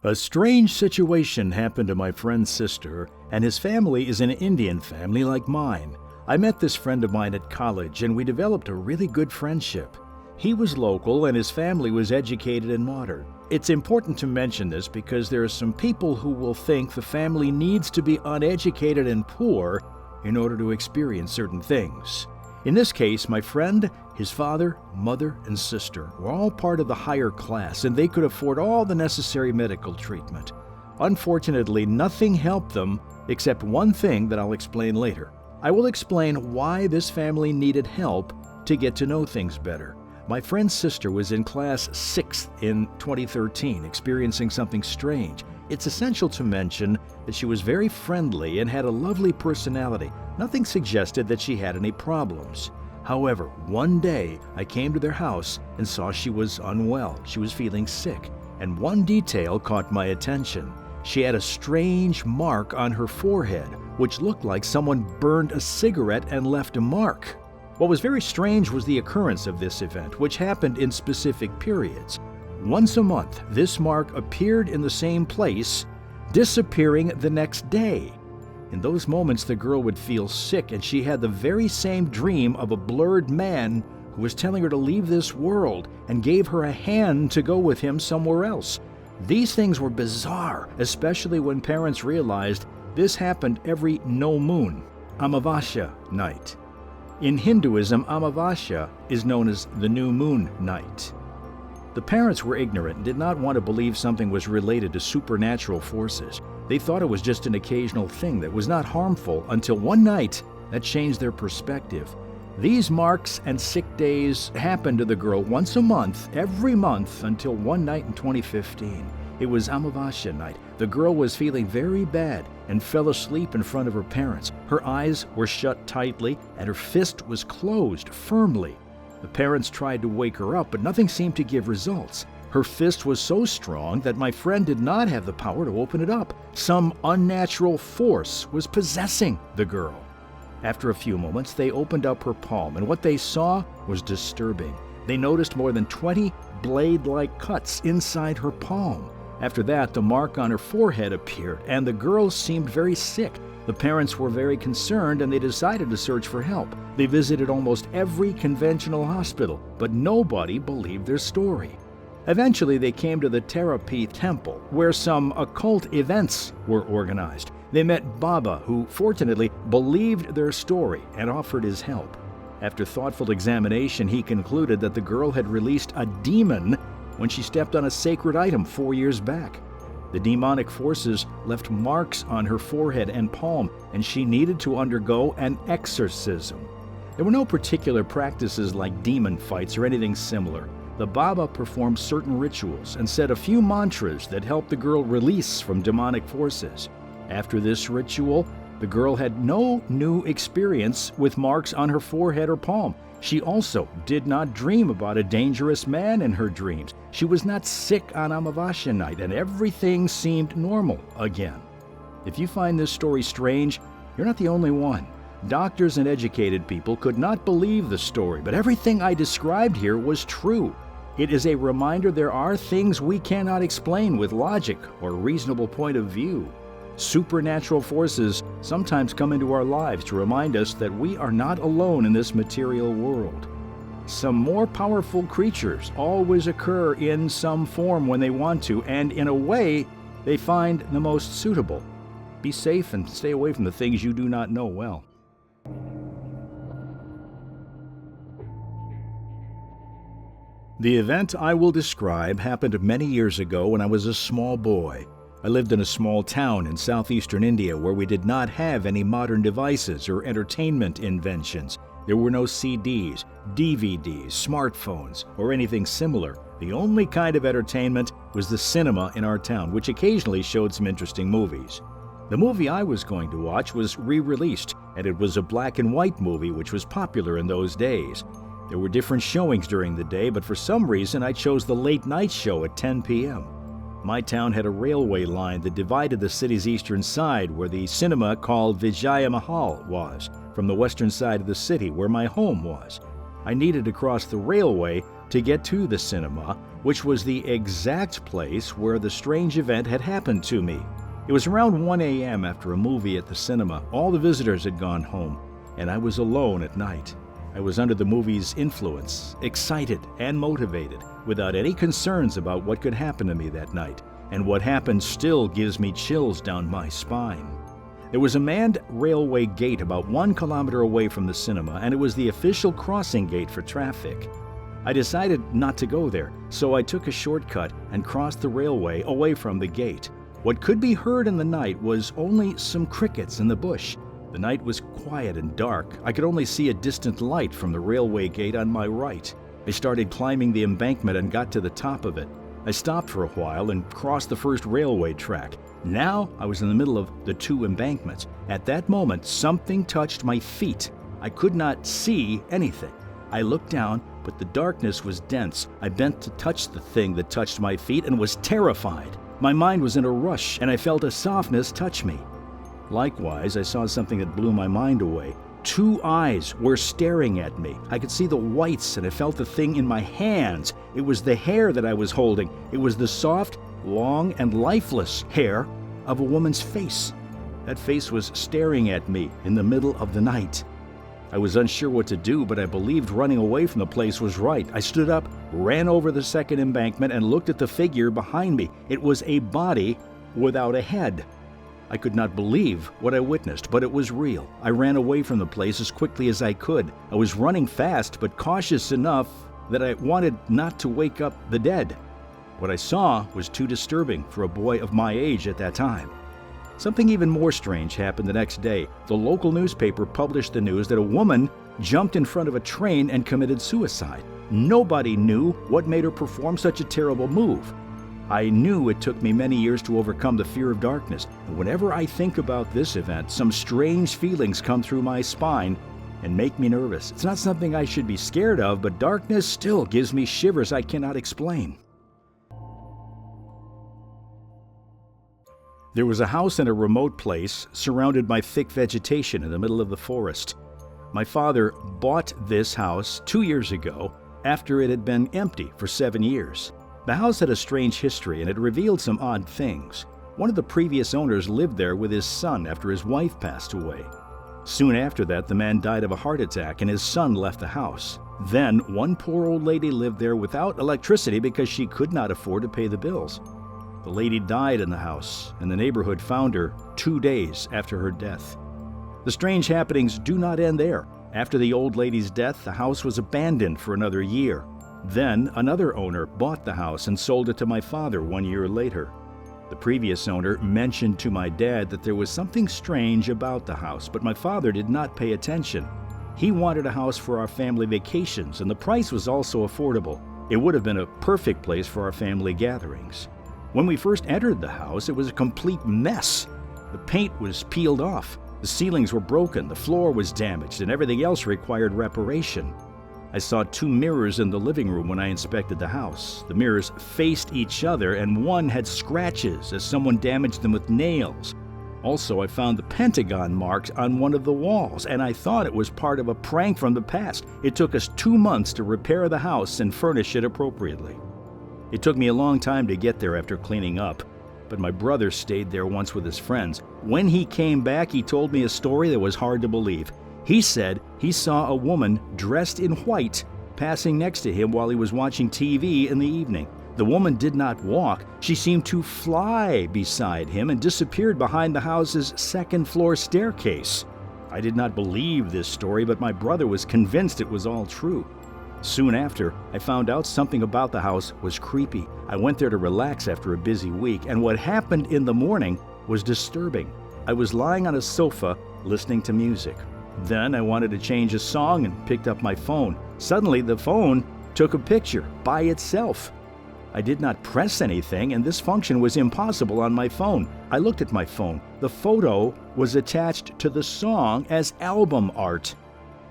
A strange situation happened to my friend's sister, and his family is an Indian family like mine. I met this friend of mine at college, and we developed a really good friendship. He was local, and his family was educated and modern. It's important to mention this because there are some people who will think the family needs to be uneducated and poor in order to experience certain things. In this case, my friend, his father, mother, and sister were all part of the higher class, and they could afford all the necessary medical treatment. Unfortunately, nothing helped them except one thing that I'll explain later. I will explain why this family needed help to get to know things better. My friend's sister was in class 6th in 2013, experiencing something strange. It's essential to mention that she was very friendly and had a lovely personality. Nothing suggested that she had any problems. However, one day I came to their house and saw she was unwell. She was feeling sick, and one detail caught my attention. She had a strange mark on her forehead, which looked like someone burned a cigarette and left a mark. What was very strange was the occurrence of this event, which happened in specific periods. Once a month, this mark appeared in the same place, disappearing the next day. In those moments, the girl would feel sick, and she had the very same dream of a blurred man who was telling her to leave this world and gave her a hand to go with him somewhere else. These things were bizarre, especially when parents realized this happened every no moon, Amavasya night. In Hinduism, Amavasya is known as the new moon night. The parents were ignorant and did not want to believe something was related to supernatural forces. They thought it was just an occasional thing that was not harmful until one night that changed their perspective. These marks and sick days happened to the girl once a month, every month, until one night in 2015. It was Amavasya night. The girl was feeling very bad and fell asleep in front of her parents. Her eyes were shut tightly and her fist was closed firmly. The parents tried to wake her up, but nothing seemed to give results. Her fist was so strong that my friend did not have the power to open it up. Some unnatural force was possessing the girl. After a few moments, they opened up her palm, and what they saw was disturbing. They noticed more than 20 blade-like cuts inside her palm. After that, the mark on her forehead appeared, and the girl seemed very sick. The parents were very concerned, and they decided to search for help. They visited almost every conventional hospital, but nobody believed their story. Eventually, they came to the Therapy Temple, where some occult events were organized. They met Baba, who fortunately believed their story and offered his help. After thoughtful examination, he concluded that the girl had released a demon when she stepped on a sacred item 4 years back. The demonic forces left marks on her forehead and palm, and she needed to undergo an exorcism. There were no particular practices like demon fights or anything similar. The Baba performed certain rituals and said a few mantras that helped the girl release from demonic forces. After this ritual, the girl had no new experience with marks on her forehead or palm. She also did not dream about a dangerous man in her dreams. She was not sick on Amavasya night, and everything seemed normal again. If you find this story strange, you're not the only one. Doctors and educated people could not believe the story, but everything I described here was true. It is a reminder there are things we cannot explain with logic or reasonable point of view. Supernatural forces sometimes come into our lives to remind us that we are not alone in this material world. Some more powerful creatures always occur in some form when they want to, and in a way they find the most suitable. Be safe and stay away from the things you do not know well. The event I will describe happened many years ago when I was a small boy. I lived in a small town in southeastern India where we did not have any modern devices or entertainment inventions. There were no CDs, DVDs, smartphones, or anything similar. The only kind of entertainment was the cinema in our town, which occasionally showed some interesting movies. The movie I was going to watch was re-released, and it was a black and white movie which was popular in those days. There were different showings during the day, but for some reason I chose the late night show at 10 p.m. My town had a railway line that divided the city's eastern side, where the cinema called Vijaya Mahal was, from the western side of the city, where my home was. I needed to cross the railway to get to the cinema, which was the exact place where the strange event had happened to me. It was around 1 a.m. after a movie at the cinema. All the visitors had gone home, and I was alone at night. I was under the movie's influence, excited and motivated, without any concerns about what could happen to me that night, and what happened still gives me chills down my spine. There was a manned railway gate about 1 kilometer away from the cinema, and it was the official crossing gate for traffic. I decided not to go there, so I took a shortcut and crossed the railway away from the gate. What could be heard in the night was only some crickets in the bush. The night was quiet and dark. I could only see a distant light from the railway gate on my right. I started climbing the embankment and got to the top of it. I stopped for a while and crossed the first railway track. Now I was in the middle of the 2 embankments. At that moment, something touched my feet. I could not see anything. I looked down, but the darkness was dense. I bent to touch the thing that touched my feet and was terrified. My mind was in a rush, and I felt a softness touch me. Likewise, I saw something that blew my mind away. 2 eyes were staring at me. I could see the whites, and I felt the thing in my hands. It was the hair that I was holding. It was the soft, long, and lifeless hair of a woman's face. That face was staring at me in the middle of the night. I was unsure what to do, but I believed running away from the place was right. I stood up, ran over the second embankment, and looked at the figure behind me. It was a body without a head. I could not believe what I witnessed, but it was real. I ran away from the place as quickly as I could. I was running fast, but cautious enough that I wanted not to wake up the dead. What I saw was too disturbing for a boy of my age at that time. Something even more strange happened the next day. The local newspaper published the news that a woman jumped in front of a train and committed suicide. Nobody knew what made her perform such a terrible move. I knew it took me many years to overcome the fear of darkness, and whenever I think about this event, some strange feelings come through my spine and make me nervous. It's not something I should be scared of, but darkness still gives me shivers I cannot explain. There was a house in a remote place surrounded by thick vegetation in the middle of the forest. My father bought this house 2 years ago after it had been empty for 7 years. The house had a strange history and it revealed some odd things. One of the previous owners lived there with his son after his wife passed away. Soon after that, the man died of a heart attack and his son left the house. Then, one poor old lady lived there without electricity because she could not afford to pay the bills. The lady died in the house, and the neighborhood found her 2 days after her death. The strange happenings do not end there. After the old lady's death, the house was abandoned for another year. Then, another owner bought the house and sold it to my father 1 year later. The previous owner mentioned to my dad that there was something strange about the house, but my father did not pay attention. He wanted a house for our family vacations, and the price was also affordable. It would have been a perfect place for our family gatherings. When we first entered the house, it was a complete mess. The paint was peeled off, the ceilings were broken, the floor was damaged, and everything else required reparation. I saw 2 mirrors in the living room when I inspected the house. The mirrors faced each other, and one had scratches as someone damaged them with nails. Also, I found the pentagon marks on one of the walls, and I thought it was part of a prank from the past. It took us 2 months to repair the house and furnish it appropriately. It took me a long time to get there after cleaning up, but my brother stayed there once with his friends. When he came back, he told me a story that was hard to believe. He said he saw a woman dressed in white passing next to him while he was watching TV in the evening. The woman did not walk. She seemed to fly beside him and disappeared behind the house's second-floor staircase. I did not believe this story, but my brother was convinced it was all true. Soon after, I found out something about the house was creepy. I went there to relax after a busy week, and what happened in the morning was disturbing. I was lying on a sofa listening to music. Then I wanted to change a song and picked up my phone. Suddenly, the phone took a picture by itself. I did not press anything, and this function was impossible on my phone. I looked at my phone. The photo was attached to the song as album art.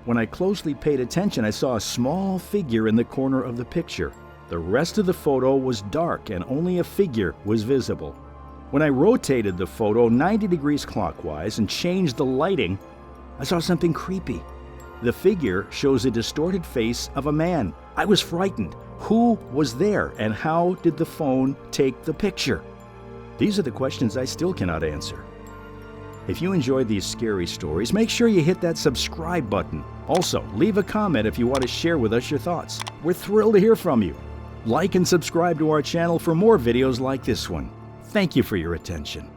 When I closely paid attention, I saw a small figure in the corner of the picture. The rest of the photo was dark and only a figure was visible. When I rotated the photo 90 degrees clockwise and changed the lighting, I saw something creepy. The figure shows a distorted face of a man I was frightened. Who was there, and how did the phone take the picture? These are the questions I still cannot answer. If you enjoyed these scary stories, make sure you hit that subscribe button. Also, leave a comment if you want to share with us your thoughts. We're thrilled to hear from you. Like and subscribe to our channel for more videos like this one. Thank you for your attention.